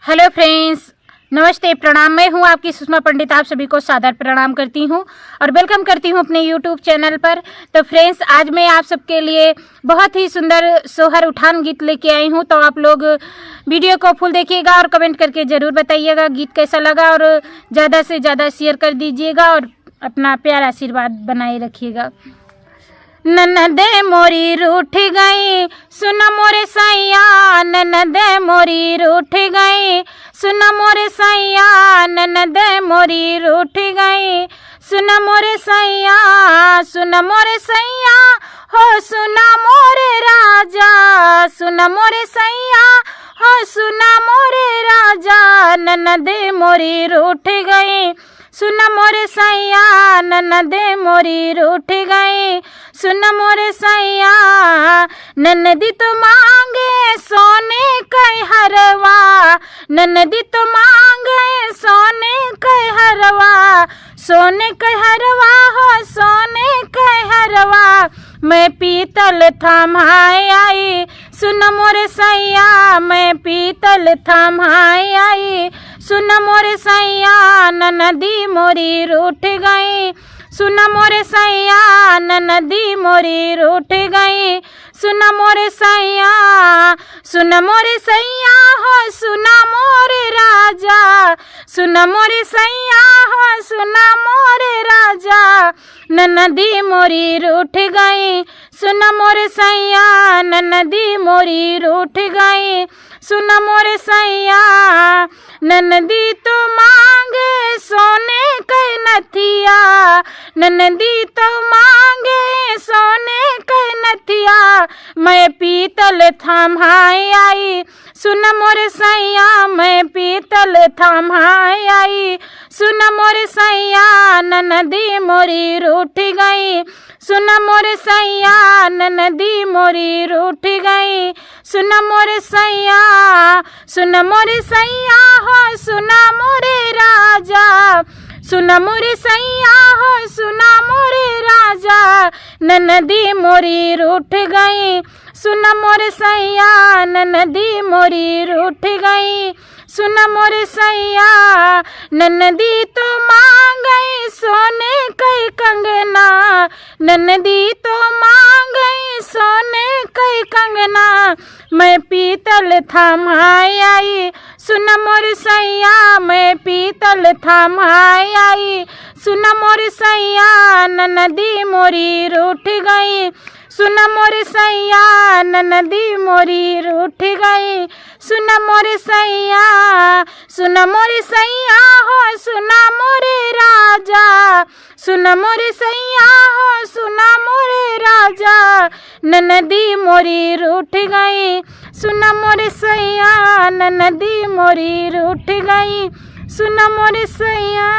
Hello friends, नमस्ते, प्रणाम। मैं हूं आपकी सुषमा पंडित। आप सभी को सादर प्रणाम करती हूं और वेलकम करती हूं अपने यूट्यूब चैनल पर। तो फ्रेंड्स, आज मैं आप सबके लिए बहुत ही सुंदर सोहर उठान गीत लेके आई हूं। तो आप लोग वीडियो को फुल देखिएगा और कमेंट करके ज़रूर बताइएगा गीत कैसा लगा, और ज़्यादा से ज़्यादा शेयर कर दीजिएगा और अपना प्यार आशीर्वाद बनाए रखिएगा। ननदे मोरी रूठ गई, सुन मोरे सैया, ननदे मोरी रूठ गई, सुन मोरे सैया, ननदे मोरी रूठ गई, सुन मोरे सैया, सुन मोरे सैया, हो सुना मोरे राजा, सुन मोरे सैया, हो सुना मोरे राजा, ननदे मोरी रूठ गई, सुन मोरे सैया, ननदे मोरी रूठ गई, सुन मोरे सैया। ननदी तो मांगे सोने कई हरवा, ननदी तो मांगे सोने कई हरवा, सोने कई हरवा, हो सोने कई हरवा, मैं पीतल थमाए आई, सुन मोरे सैया, मैं पीतल थमाए आई, सुन मोरे सैया, ननदी मोरी रूठ गई, सुन मोरे सैया, ननदी मोरी रूठ गई, सुन मोरे सैया, सुन मोरे सैया, हो सुना मोरे राजा, सुन मोरे सैया, हो सुना मोरे राजा, ननदी मोरी रूठ गई, सुन मोरे सैया, ननदी मोरी रूठ गई, सुन मोरे सैया। ननदी तो मांगे सोने कई नथिया, ननदी तो मांगे सोने कई नथिया, मैं पीतल थमाए आई, सुन मोरे सैया, मैं पीतल थमाए आई, सुन मोरे सैया, ननदी मोरी रूठ गई, सुन मोरे सैया, ननदी मोरी रूठ गई, सुन मोरे सैया, सुन मोरे सैया, हो सुना मोरे राजा, सुन मोरे सैया, हो सुना मोरे राजा, ननदी मोरी रूठ गई, सुन मोरे सैया, ननदी मोरी रूठ गई, सुन मोरे सैया। ननदी तो मांगई सोने कई कंगना, ननदी तो मांगई सोने कई कंगना, मैं पीतल थमाए आई, सुन मोरे सैया, मैं पीतल थमाए आई, सुन मोरे सैया, ननदी मोरी रूठ गई, सुन मोरे सैया, ननदी मोरी रूठ गई, सुन मोरे सैया, सुन मोरे सैया, हो सुना मोरे राजा, सुन मोरे सैया, हो सुना मोरे राजा, ननदी मोरी रूठ गई, सुन मोरे सैया, ननदी मोरी रूठ गई, सुन मोरे सैया।